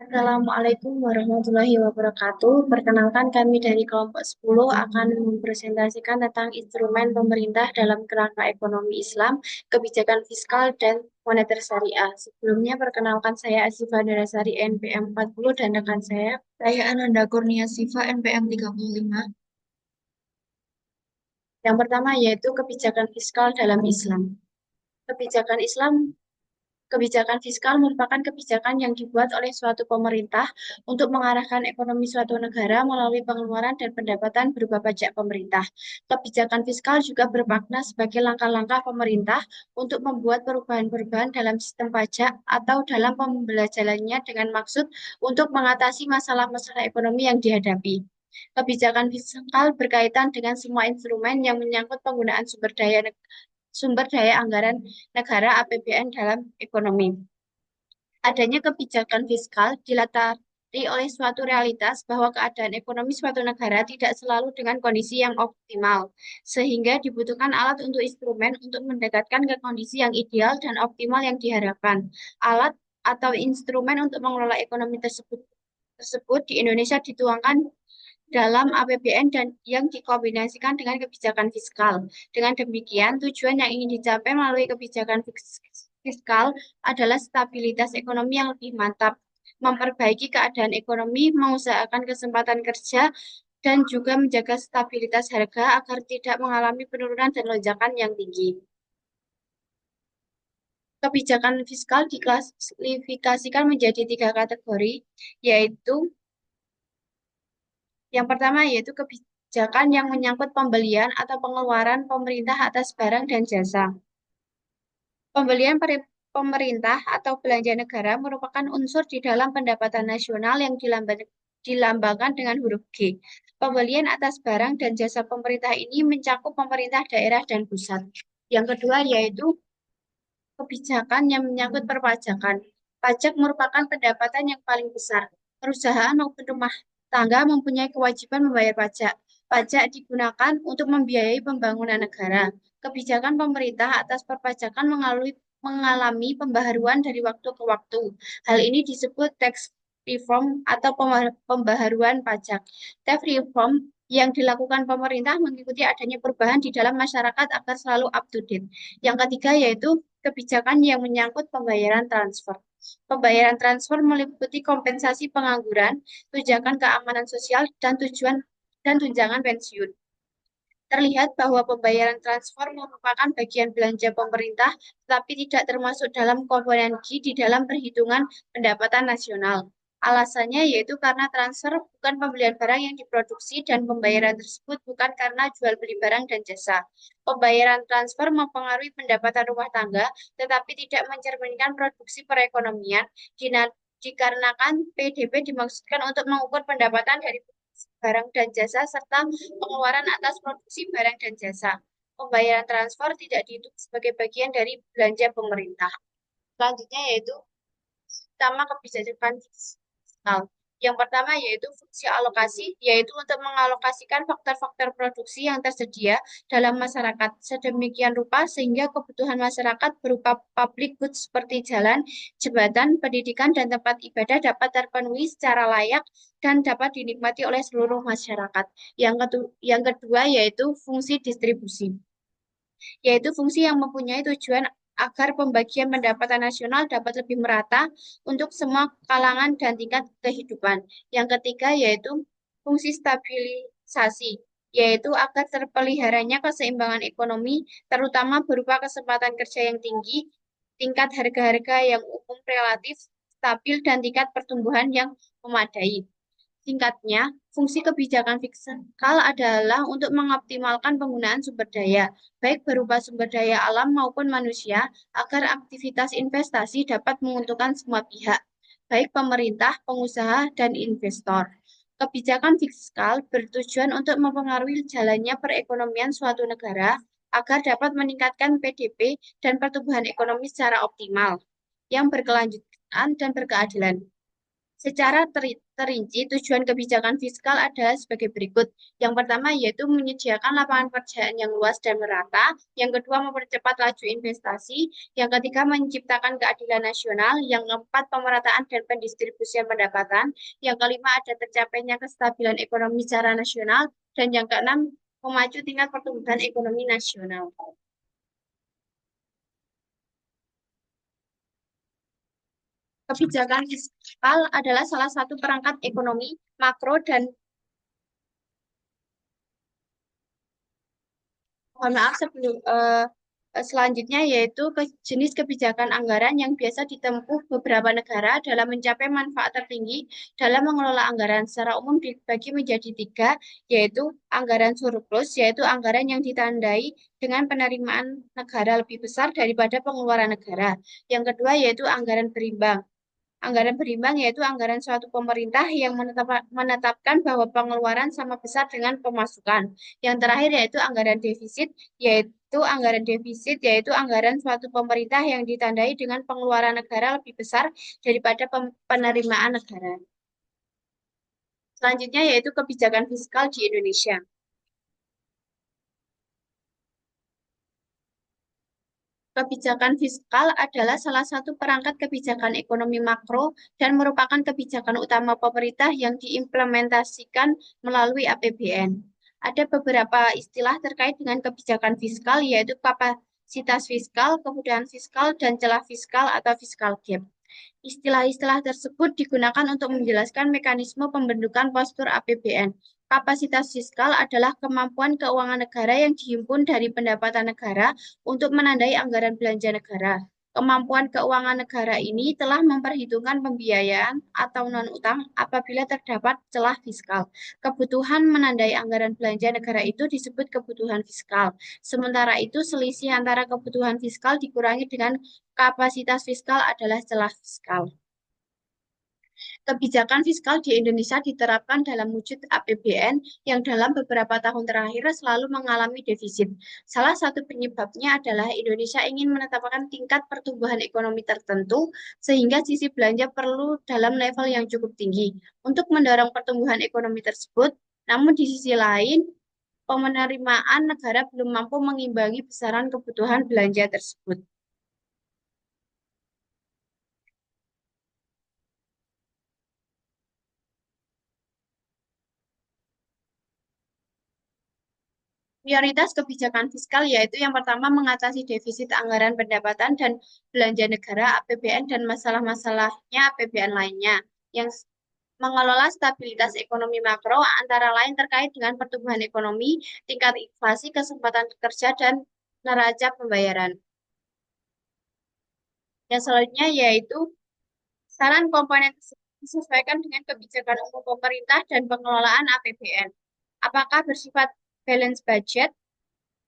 Assalamualaikum warahmatullahi wabarakatuh. Perkenalkan kami dari kelompok 10 akan mempresentasikan tentang instrumen pemerintah dalam kerangka ekonomi Islam, kebijakan fiskal, dan moneter syariah. Sebelumnya perkenalkan saya Asyifa Darasari NPM 40 dan rekan saya Ananda Kurnia Siva NPM 35. Yang pertama yaitu kebijakan fiskal dalam Islam. Kebijakan Islam Kebijakan fiskal merupakan kebijakan yang dibuat oleh suatu pemerintah untuk mengarahkan ekonomi suatu negara melalui pengeluaran dan pendapatan berupa pajak pemerintah. Kebijakan fiskal juga bermakna sebagai langkah-langkah pemerintah untuk membuat perubahan-perubahan dalam sistem pajak atau dalam pembelajarannya dengan maksud untuk mengatasi masalah-masalah ekonomi yang dihadapi. Kebijakan fiskal berkaitan dengan semua instrumen yang menyangkut penggunaan sumber daya anggaran negara APBN dalam ekonomi. Adanya kebijakan fiskal dilatari oleh suatu realitas bahwa keadaan ekonomi suatu negara tidak selalu dengan kondisi yang optimal, sehingga dibutuhkan alat untuk instrumen untuk mendekatkan ke kondisi yang ideal dan optimal yang diharapkan. Alat atau instrumen untuk mengelola ekonomi tersebut di Indonesia dituangkan dalam APBN dan yang dikombinasikan dengan kebijakan fiskal. Dengan demikian, tujuan yang ingin dicapai melalui kebijakan fiskal adalah stabilitas ekonomi yang lebih mantap, memperbaiki keadaan ekonomi, mengusahakan kesempatan kerja, dan juga menjaga stabilitas harga agar tidak mengalami penurunan dan lonjakan yang tinggi. Kebijakan fiskal diklasifikasikan menjadi tiga kategori, yaitu yang pertama yaitu kebijakan yang menyangkut pembelian atau pengeluaran pemerintah atas barang dan jasa. Pembelian pemerintah atau belanja negara merupakan unsur di dalam pendapatan nasional yang dilambangkan dengan huruf G. Pembelian atas barang dan jasa pemerintah ini mencakup pemerintah daerah dan pusat. Yang kedua yaitu kebijakan yang menyangkut perpajakan. Pajak merupakan pendapatan yang paling besar. Perusahaan maupun rumah tangga mempunyai kewajiban membayar pajak. Pajak digunakan untuk membiayai pembangunan negara. Kebijakan pemerintah atas perpajakan mengalami pembaharuan dari waktu ke waktu. Hal ini disebut tax reform atau pembaharuan pajak. Tax reform yang dilakukan pemerintah mengikuti adanya perubahan di dalam masyarakat agar selalu up to date. Yang ketiga yaitu kebijakan yang menyangkut pembayaran transfer. Pembayaran transfer meliputi kompensasi pengangguran, tunjangan keamanan sosial, dan tunjangan pensiun. Terlihat bahwa pembayaran transfer merupakan bagian belanja pemerintah, tetapi tidak termasuk dalam komponen G di dalam perhitungan pendapatan nasional. Alasannya yaitu karena transfer bukan pembelian barang yang diproduksi dan pembayaran tersebut bukan karena jual beli barang dan jasa. Pembayaran transfer mempengaruhi pendapatan rumah tangga, tetapi tidak mencerminkan produksi perekonomian, dikarenakan PDB dimaksudkan untuk mengukur pendapatan dari barang dan jasa serta pengeluaran atas produksi barang dan jasa. Pembayaran transfer tidak dihitung sebagai bagian dari belanja pemerintah. Selanjutnya yaitu pertama kebijakan fiskal. Yang pertama yaitu fungsi alokasi, yaitu untuk mengalokasikan faktor-faktor produksi yang tersedia dalam masyarakat sedemikian rupa sehingga kebutuhan masyarakat berupa public goods seperti jalan, jembatan, pendidikan, dan tempat ibadah dapat terpenuhi secara layak dan dapat dinikmati oleh seluruh masyarakat. Yang kedua yaitu fungsi distribusi, yaitu fungsi yang mempunyai tujuan agar pembagian pendapatan nasional dapat lebih merata untuk semua kalangan dan tingkat kehidupan. Yang ketiga yaitu fungsi stabilisasi, yaitu agar terpeliharanya keseimbangan ekonomi, terutama berupa kesempatan kerja yang tinggi, tingkat harga-harga yang umum relatif stabil, dan tingkat pertumbuhan yang memadai. Singkatnya, fungsi kebijakan fiskal adalah untuk mengoptimalkan penggunaan sumber daya, baik berupa sumber daya alam maupun manusia, agar aktivitas investasi dapat menguntungkan semua pihak, baik pemerintah, pengusaha, dan investor. Kebijakan fiskal bertujuan untuk mempengaruhi jalannya perekonomian suatu negara agar dapat meningkatkan PDB dan pertumbuhan ekonomi secara optimal, yang berkelanjutan dan berkeadilan. Secara terinci, tujuan kebijakan fiskal adalah sebagai berikut. Yang pertama yaitu menyediakan lapangan pekerjaan yang luas dan merata. Yang kedua, mempercepat laju investasi. Yang ketiga, menciptakan keadilan nasional. Yang keempat, pemerataan dan pendistribusian pendapatan. Yang kelima, ada tercapainya kestabilan ekonomi secara nasional. Dan yang keenam, memacu tingkat pertumbuhan ekonomi nasional. Kebijakan fiskal adalah salah satu perangkat ekonomi makro dan mohon maaf sebelum selanjutnya yaitu jenis kebijakan anggaran yang biasa ditempuh beberapa negara dalam mencapai manfaat tertinggi dalam mengelola anggaran. Secara umum dibagi menjadi tiga, yaitu anggaran surplus, yaitu anggaran yang ditandai dengan penerimaan negara lebih besar daripada pengeluaran negara. Yang kedua yaitu anggaran berimbang. Anggaran berimbang yaitu anggaran suatu pemerintah yang menetapkan bahwa pengeluaran sama besar dengan pemasukan. Yang terakhir yaitu anggaran defisit, yaitu anggaran suatu pemerintah yang ditandai dengan pengeluaran negara lebih besar daripada penerimaan negara. Selanjutnya yaitu kebijakan fiskal di Indonesia. Kebijakan fiskal adalah salah satu perangkat kebijakan ekonomi makro dan merupakan kebijakan utama pemerintah yang diimplementasikan melalui APBN. Ada beberapa istilah terkait dengan kebijakan fiskal, yaitu kapasitas fiskal, kemudahan fiskal, dan celah fiskal atau fiskal gap. Istilah-istilah tersebut digunakan untuk menjelaskan mekanisme pembentukan postur APBN. Kapasitas fiskal adalah kemampuan keuangan negara yang dihimpun dari pendapatan negara untuk menandai anggaran belanja negara. Kemampuan keuangan negara ini telah memperhitungkan pembiayaan atau non-utang apabila terdapat celah fiskal. Kebutuhan menandai anggaran belanja negara itu disebut kebutuhan fiskal. Sementara itu, selisih antara kebutuhan fiskal dikurangi dengan kapasitas fiskal adalah celah fiskal. Kebijakan fiskal di Indonesia diterapkan dalam wujud APBN yang dalam beberapa tahun terakhir selalu mengalami defisit. Salah satu penyebabnya adalah Indonesia ingin menetapkan tingkat pertumbuhan ekonomi tertentu sehingga sisi belanja perlu dalam level yang cukup tinggi untuk mendorong pertumbuhan ekonomi tersebut. Namun di sisi lain, penerimaan negara belum mampu mengimbangi besaran kebutuhan belanja tersebut. Prioritas kebijakan fiskal yaitu yang pertama mengatasi defisit anggaran pendapatan dan belanja negara APBN dan masalah-masalahnya APBN lainnya. Yang mengelola stabilitas ekonomi makro antara lain terkait dengan pertumbuhan ekonomi, tingkat inflasi, kesempatan kerja, dan neraca pembayaran. Yang selanjutnya yaitu saran komponen disesuaikan dengan kebijakan umum pemerintah dan pengelolaan APBN. Apakah bersifat balance budget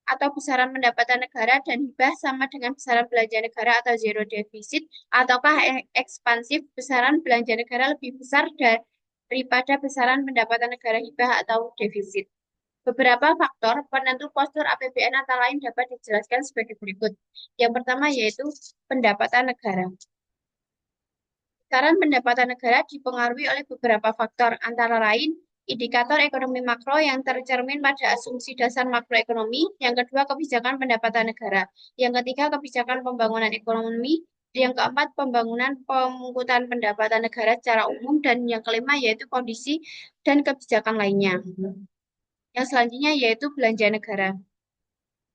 atau besaran pendapatan negara dan hibah sama dengan besaran belanja negara atau zero defisit, ataukah ekspansif besaran belanja negara lebih besar daripada besaran pendapatan negara hibah atau defisit. Beberapa faktor penentu postur APBN antara lain dapat dijelaskan sebagai berikut. Yang pertama yaitu pendapatan negara. Besaran pendapatan negara dipengaruhi oleh beberapa faktor, antara lain indikator ekonomi makro yang tercermin pada asumsi dasar makroekonomi, yang kedua kebijakan pendapatan negara, yang ketiga kebijakan pembangunan ekonomi, yang keempat pembangunan pemungkutan pendapatan negara secara umum, dan yang kelima yaitu kondisi dan kebijakan lainnya. Yang selanjutnya yaitu belanja negara.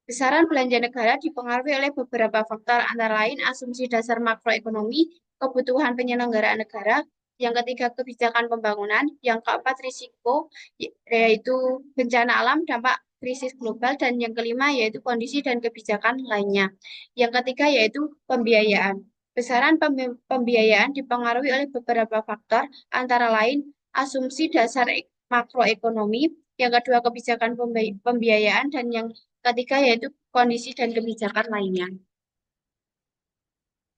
Besaran belanja negara dipengaruhi oleh beberapa faktor, antara lain asumsi dasar makroekonomi, kebutuhan penyelenggaraan negara, yang ketiga kebijakan pembangunan, yang keempat risiko, yaitu bencana alam, dampak krisis global, dan yang kelima yaitu kondisi dan kebijakan lainnya. Yang ketiga yaitu pembiayaan. Besaran pembiayaan dipengaruhi oleh beberapa faktor, antara lain asumsi dasar makroekonomi, yang kedua kebijakan pembiayaan, dan yang ketiga yaitu kondisi dan kebijakan lainnya.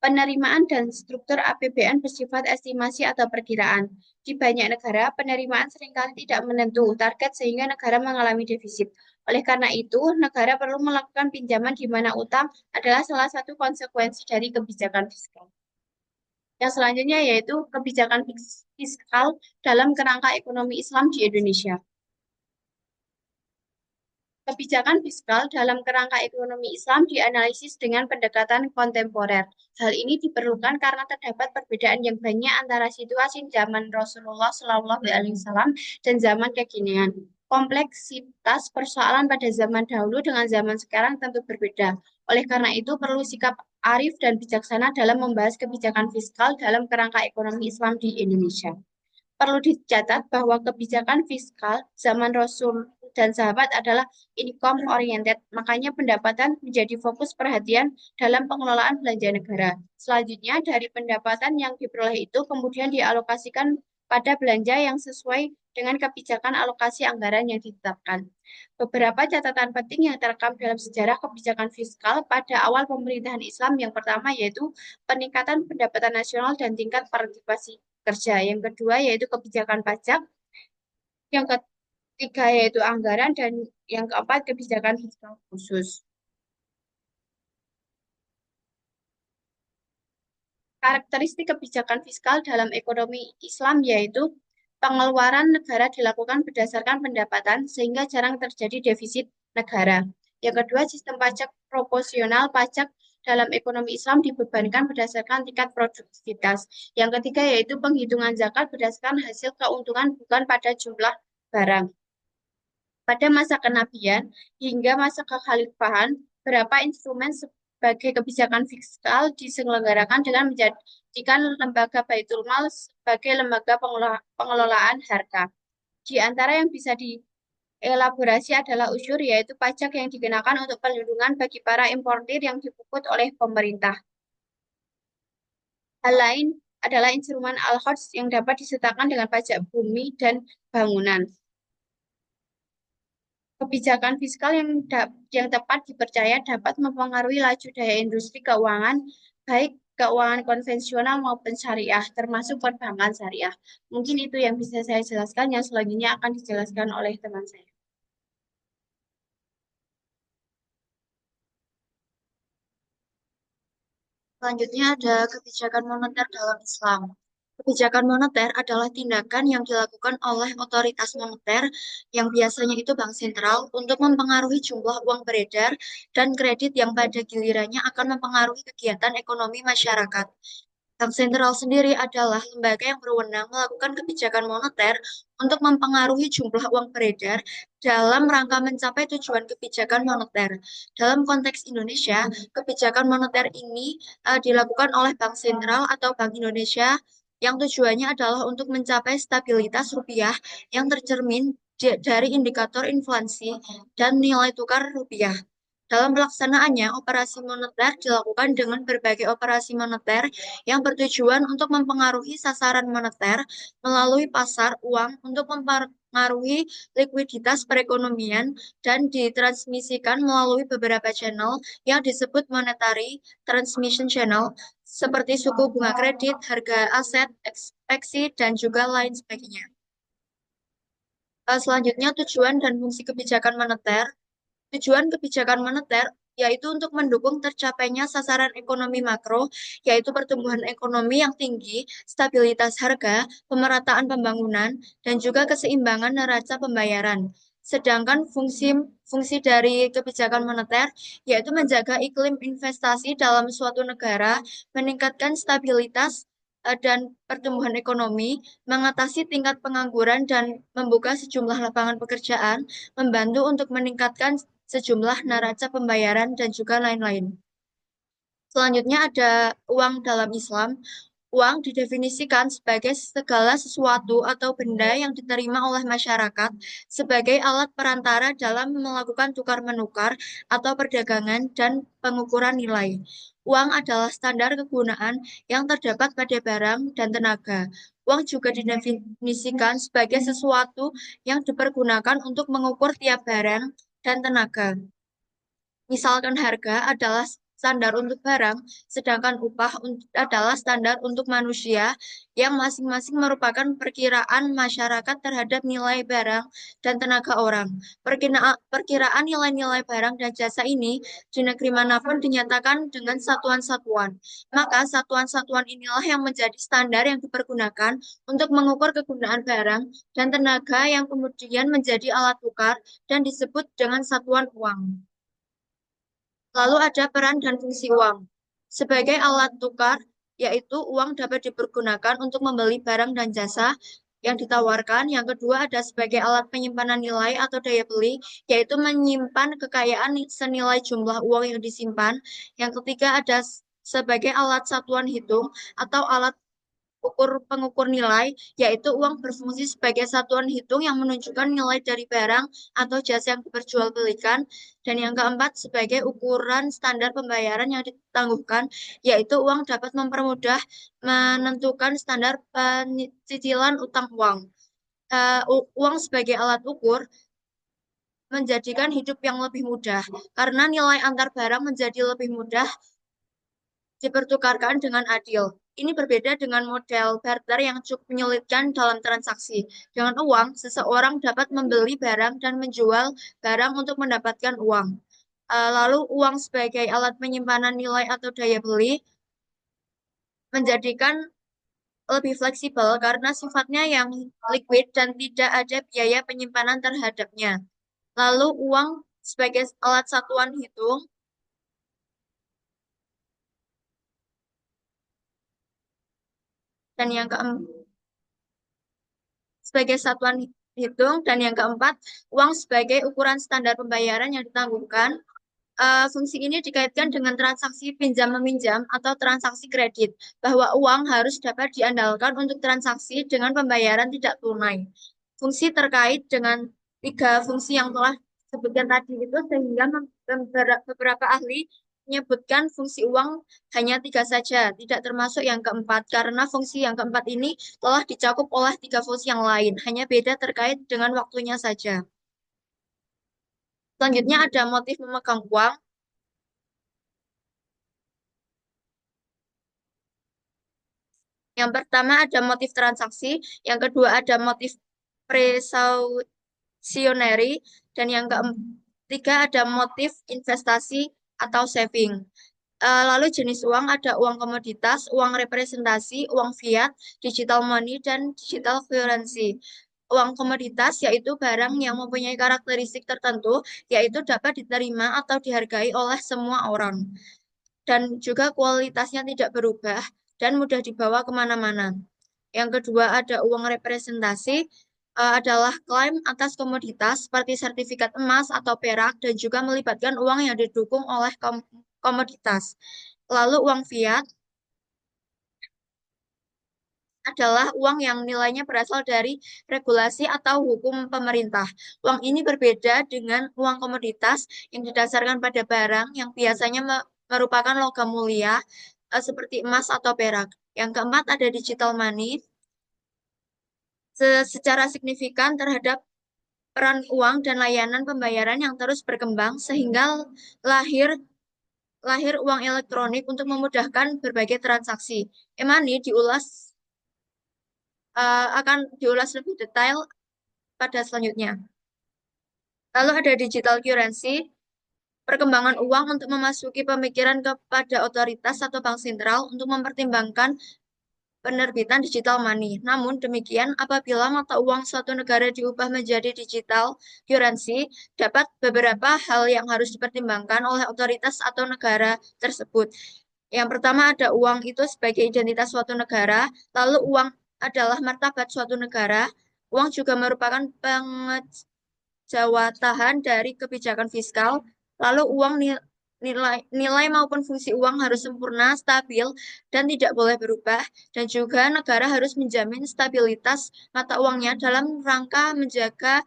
Penerimaan dan struktur APBN bersifat estimasi atau perkiraan. Di banyak negara, penerimaan seringkali tidak menentu target sehingga negara mengalami defisit. Oleh karena itu, negara perlu melakukan pinjaman di mana utang adalah salah satu konsekuensi dari kebijakan fiskal. Yang selanjutnya yaitu kebijakan fiskal dalam kerangka ekonomi Islam di Indonesia. Kebijakan fiskal dalam kerangka ekonomi Islam dianalisis dengan pendekatan kontemporer. Hal ini diperlukan karena terdapat perbedaan yang banyak antara situasi zaman Rasulullah Shallallahu Alaihi Wasallam dan zaman kekinian. Kompleksitas persoalan pada zaman dahulu dengan zaman sekarang tentu berbeda. Oleh karena itu, perlu sikap arif dan bijaksana dalam membahas kebijakan fiskal dalam kerangka ekonomi Islam di Indonesia. Perlu dicatat bahwa kebijakan fiskal zaman Rasul dan sahabat adalah income oriented, makanya pendapatan menjadi fokus perhatian dalam pengelolaan belanja negara. Selanjutnya, dari pendapatan yang diperoleh itu kemudian dialokasikan pada belanja yang sesuai dengan kebijakan alokasi anggaran yang ditetapkan. Beberapa catatan penting yang terekam dalam sejarah kebijakan fiskal pada awal pemerintahan Islam yang pertama yaitu peningkatan pendapatan nasional dan tingkat partisipasi kerja. Yang kedua yaitu kebijakan pajak. Yang ketiga yaitu anggaran dan yang keempat kebijakan fiskal khusus. Karakteristik kebijakan fiskal dalam ekonomi Islam yaitu pengeluaran negara dilakukan berdasarkan pendapatan sehingga jarang terjadi defisit negara. Yang kedua, sistem pajak proporsional pajak dalam ekonomi Islam dibebankan berdasarkan tingkat produktivitas. Yang ketiga yaitu penghitungan zakat berdasarkan hasil keuntungan bukan pada jumlah barang. Pada masa kenabian hingga masa kekhalifahan, beberapa instrumen sebagai kebijakan fiskal diselenggarakan dengan menjadikan lembaga Baitul Mal sebagai lembaga pengelolaan harta. Di antara yang bisa dielaborasi adalah usyur, yaitu pajak yang dikenakan untuk perlindungan bagi para importir yang dipungut oleh pemerintah. Hal lain adalah instrumen al-Quds yang dapat disertakan dengan pajak bumi dan bangunan. Kebijakan fiskal yang tepat dipercaya dapat mempengaruhi laju daya industri keuangan, baik keuangan konvensional maupun syariah, termasuk perbankan syariah. Mungkin itu yang bisa saya jelaskan, yang selanjutnya akan dijelaskan oleh teman saya. Selanjutnya ada kebijakan moneter dalam Islam. Kebijakan moneter adalah tindakan yang dilakukan oleh otoritas moneter yang biasanya itu bank sentral untuk mempengaruhi jumlah uang beredar dan kredit yang pada gilirannya akan mempengaruhi kegiatan ekonomi masyarakat. Bank sentral sendiri adalah lembaga yang berwenang melakukan kebijakan moneter untuk mempengaruhi jumlah uang beredar dalam rangka mencapai tujuan kebijakan moneter. Dalam konteks Indonesia, kebijakan moneter ini dilakukan oleh Bank Sentral atau Bank Indonesia yang tujuannya adalah untuk mencapai stabilitas rupiah yang tercermin dari indikator inflasi dan nilai tukar rupiah. Dalam pelaksanaannya, operasi moneter dilakukan dengan berbagai operasi moneter yang bertujuan untuk mempengaruhi sasaran moneter melalui pasar uang untuk mempengaruhi likuiditas perekonomian dan ditransmisikan melalui beberapa channel yang disebut monetary transmission channel seperti suku bunga kredit, harga aset, ekspeksi, dan juga lain sebagainya. Selanjutnya, tujuan dan fungsi kebijakan moneter. Tujuan kebijakan moneter yaitu untuk mendukung tercapainya sasaran ekonomi makro, yaitu pertumbuhan ekonomi yang tinggi, stabilitas harga, pemerataan pembangunan, dan juga keseimbangan neraca pembayaran. Sedangkan fungsi dari kebijakan moneter yaitu menjaga iklim investasi dalam suatu negara, meningkatkan stabilitas dan pertumbuhan ekonomi, mengatasi tingkat pengangguran dan membuka sejumlah lapangan pekerjaan, membantu untuk meningkatkan sejumlah neraca pembayaran dan juga lain-lain. Selanjutnya ada uang dalam Islam. Uang didefinisikan sebagai segala sesuatu atau benda yang diterima oleh masyarakat sebagai alat perantara dalam melakukan tukar-menukar atau perdagangan dan pengukuran nilai. Uang adalah standar kegunaan yang terdapat pada barang dan tenaga. Uang juga didefinisikan sebagai sesuatu yang dipergunakan untuk mengukur tiap barang dan tenaga. Misalkan harga adalah standar untuk barang, sedangkan upah adalah standar untuk manusia yang masing-masing merupakan perkiraan masyarakat terhadap nilai barang dan tenaga orang. Perkiraan nilai-nilai barang dan jasa ini di negeri manapun dinyatakan dengan satuan-satuan. Maka satuan-satuan inilah yang menjadi standar yang dipergunakan untuk mengukur kegunaan barang dan tenaga yang kemudian menjadi alat tukar dan disebut dengan satuan uang. Lalu ada peran dan fungsi uang. Sebagai alat tukar, yaitu uang dapat dipergunakan untuk membeli barang dan jasa yang ditawarkan. Yang kedua ada sebagai alat penyimpanan nilai atau daya beli, yaitu menyimpan kekayaan senilai jumlah uang yang disimpan. Yang ketiga ada sebagai alat satuan hitung atau alat pengukur nilai, yaitu uang berfungsi sebagai satuan hitung yang menunjukkan nilai dari barang atau jasa yang diperjualbelikan. Dan yang keempat, sebagai ukuran standar pembayaran yang ditangguhkan, yaitu uang dapat mempermudah menentukan standar pencicilan utang uang. Uang sebagai alat ukur menjadikan hidup yang lebih mudah, karena nilai antar barang menjadi lebih mudah dipertukarkan dengan adil. Ini berbeda dengan model barter yang cukup menyulitkan dalam transaksi. Dengan uang, seseorang dapat membeli barang dan menjual barang untuk mendapatkan uang. Lalu uang sebagai alat penyimpanan nilai atau daya beli menjadikan lebih fleksibel karena sifatnya yang liquid dan tidak ada biaya penyimpanan terhadapnya. Lalu uang sebagai alat satuan hitung dan yang sebagai satuan hitung, dan yang keempat, uang sebagai ukuran standar pembayaran yang ditangguhkan. Fungsi ini dikaitkan dengan transaksi pinjam meminjam atau transaksi kredit, bahwa uang harus dapat diandalkan untuk transaksi dengan pembayaran tidak tunai. Fungsi terkait dengan tiga fungsi yang telah disebutkan tadi itu, sehingga beberapa ahli menyebutkan fungsi uang hanya tiga saja, tidak termasuk yang keempat, karena fungsi yang keempat ini telah dicakup oleh tiga fungsi yang lain, hanya beda terkait dengan waktunya saja. Selanjutnya ada motif memegang uang. Yang pertama ada motif transaksi, yang kedua ada motif precautionary, dan yang ketiga ada motif investasi atau saving. Lalu jenis uang ada uang komoditas, uang representasi, uang fiat, digital money, dan digital currency. Uang komoditas yaitu barang yang mempunyai karakteristik tertentu, yaitu dapat diterima atau dihargai oleh semua orang, dan juga kualitasnya tidak berubah dan mudah dibawa kemana-mana. Yang kedua ada uang representasi, adalah klaim atas komoditas seperti sertifikat emas atau perak dan juga melibatkan uang yang didukung oleh komoditas. Lalu uang fiat adalah uang yang nilainya berasal dari regulasi atau hukum pemerintah. Uang ini berbeda dengan uang komoditas yang didasarkan pada barang yang biasanya merupakan logam mulia, seperti emas atau perak. Yang keempat ada digital money, secara signifikan terhadap peran uang dan layanan pembayaran yang terus berkembang sehingga lahir lahir uang elektronik untuk memudahkan berbagai transaksi. E-money akan diulas lebih detail pada selanjutnya. Lalu ada digital currency, perkembangan uang untuk memasuki pemikiran kepada otoritas atau bank sentral untuk mempertimbangkan penerbitan digital money. Namun demikian, apabila mata uang suatu negara diubah menjadi digital currency, dapat beberapa hal yang harus dipertimbangkan oleh otoritas atau negara tersebut. Yang pertama ada uang itu sebagai identitas suatu negara, lalu uang adalah martabat suatu negara. Uang juga merupakan pengejawatahan dari kebijakan fiskal, lalu uang nilai maupun fungsi uang harus sempurna, stabil, dan tidak boleh berubah, dan juga negara harus menjamin stabilitas mata uangnya dalam rangka menjaga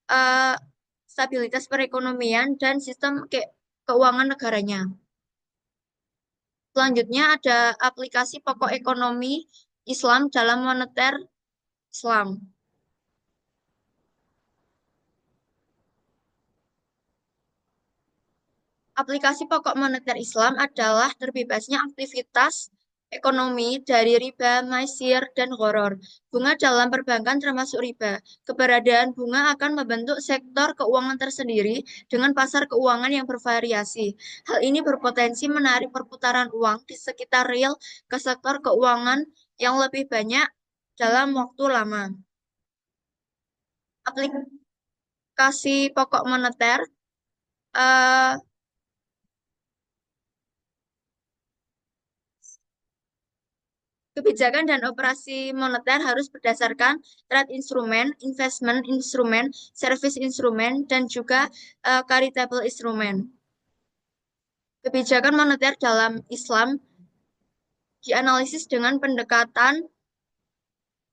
eh, stabilitas perekonomian dan sistem keuangan negaranya. Selanjutnya ada aplikasi pokok ekonomi Islam dalam moneter Islam. Aplikasi pokok moneter Islam adalah terbebasnya aktivitas ekonomi dari riba, maisir, dan gharar. Bunga dalam perbankan termasuk riba. Keberadaan bunga akan membentuk sektor keuangan tersendiri dengan pasar keuangan yang bervariasi. Hal ini berpotensi menarik perputaran uang di sekitar real ke sektor keuangan yang lebih banyak dalam waktu lama. Aplikasi pokok moneter eh, Kebijakan dan operasi moneter harus berdasarkan trade instrument, investment instrument, service instrument, dan juga charitable instrument. Kebijakan moneter dalam Islam dianalisis dengan pendekatan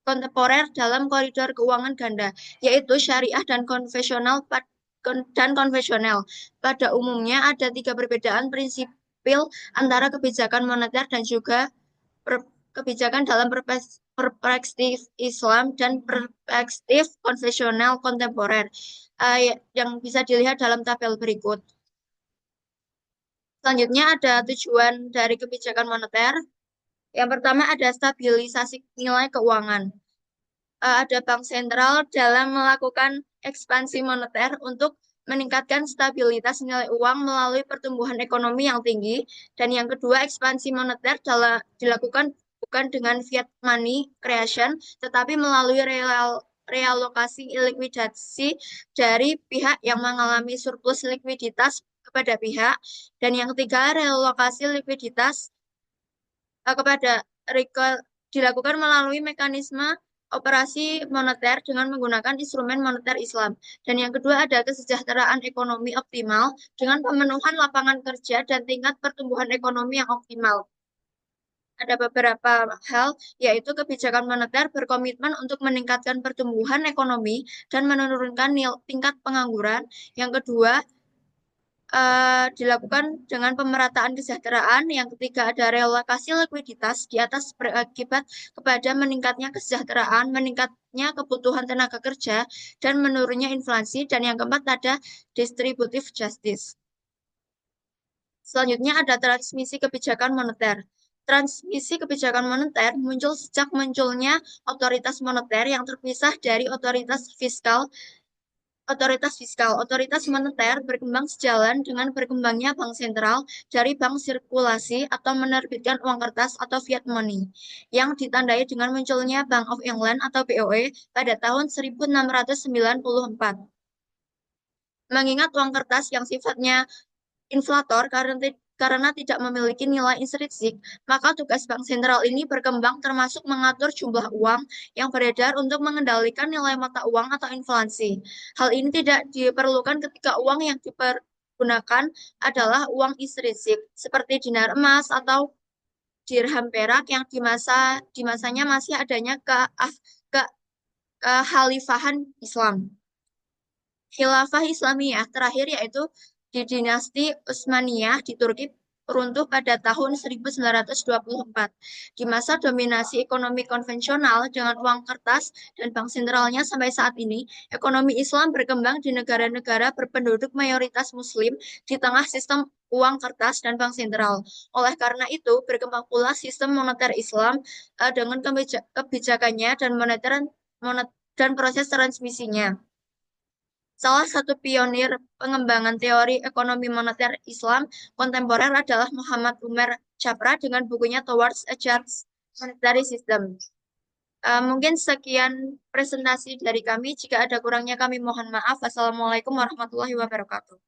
kontemporer dalam koridor keuangan ganda, yaitu syariah dan konvensional. Pada umumnya ada tiga perbedaan prinsipil antara kebijakan moneter dan juga kebijakan dalam perspektif Islam dan perspektif konvensional kontemporer, yang bisa dilihat dalam tabel berikut. Selanjutnya ada tujuan dari kebijakan moneter. Yang pertama ada stabilisasi nilai keuangan. Ada bank sentral dalam melakukan ekspansi moneter untuk meningkatkan stabilitas nilai uang melalui pertumbuhan ekonomi yang tinggi. Dan yang kedua, ekspansi moneter dilakukan bukan dengan fiat money creation, tetapi melalui realokasi likuidasi dari pihak yang mengalami surplus likuiditas kepada pihak. Dan yang ketiga, realokasi likuiditas kepada dilakukan melalui mekanisme operasi moneter dengan menggunakan instrumen moneter Islam. Dan yang kedua ada kesejahteraan ekonomi optimal dengan pemenuhan lapangan kerja dan tingkat pertumbuhan ekonomi yang optimal. Ada beberapa hal, yaitu kebijakan moneter berkomitmen untuk meningkatkan pertumbuhan ekonomi dan menurunkan tingkat pengangguran. Yang kedua, dilakukan dengan pemerataan kesejahteraan. Yang ketiga ada relokasi likuiditas di atas berakibat kepada meningkatnya kesejahteraan, meningkatnya kebutuhan tenaga kerja, dan menurunnya inflasi. Dan yang keempat ada distributive justice. Selanjutnya ada transmisi kebijakan moneter. Transmisi kebijakan moneter muncul sejak munculnya otoritas moneter yang terpisah dari otoritas moneter berkembang sejalan dengan berkembangnya bank sentral dari bank sirkulasi atau menerbitkan uang kertas atau fiat money, yang ditandai dengan munculnya Bank of England atau BOE pada tahun 1694. Mengingat uang kertas yang sifatnya inflator karena tidak memiliki nilai intrinsik, maka tugas bank sentral ini berkembang termasuk mengatur jumlah uang yang beredar untuk mengendalikan nilai mata uang atau inflasi. Hal ini tidak diperlukan ketika uang yang dipergunakan adalah uang intrinsik seperti dinar emas atau dirham perak yang di masanya masih adanya ke kekhalifahan Islam. Khilafah Islamiyah terakhir yaitu di dinasti Utsmaniyah di Turki runtuh pada tahun 1924. Di masa dominasi ekonomi konvensional dengan uang kertas dan bank sentralnya sampai saat ini, ekonomi Islam berkembang di negara-negara berpenduduk mayoritas Muslim di tengah sistem uang kertas dan bank sentral. Oleh karena itu, berkembang pula sistem moneter Islam dengan kebijakannya dan dan proses transmisinya. Salah satu pionir pengembangan teori ekonomi moneter Islam kontemporer adalah Muhammad Umar Chapra dengan bukunya Towards a Just Monetary System. Mungkin sekian presentasi dari kami. Jika ada kurangnya kami mohon maaf. Wassalamualaikum warahmatullahi wabarakatuh.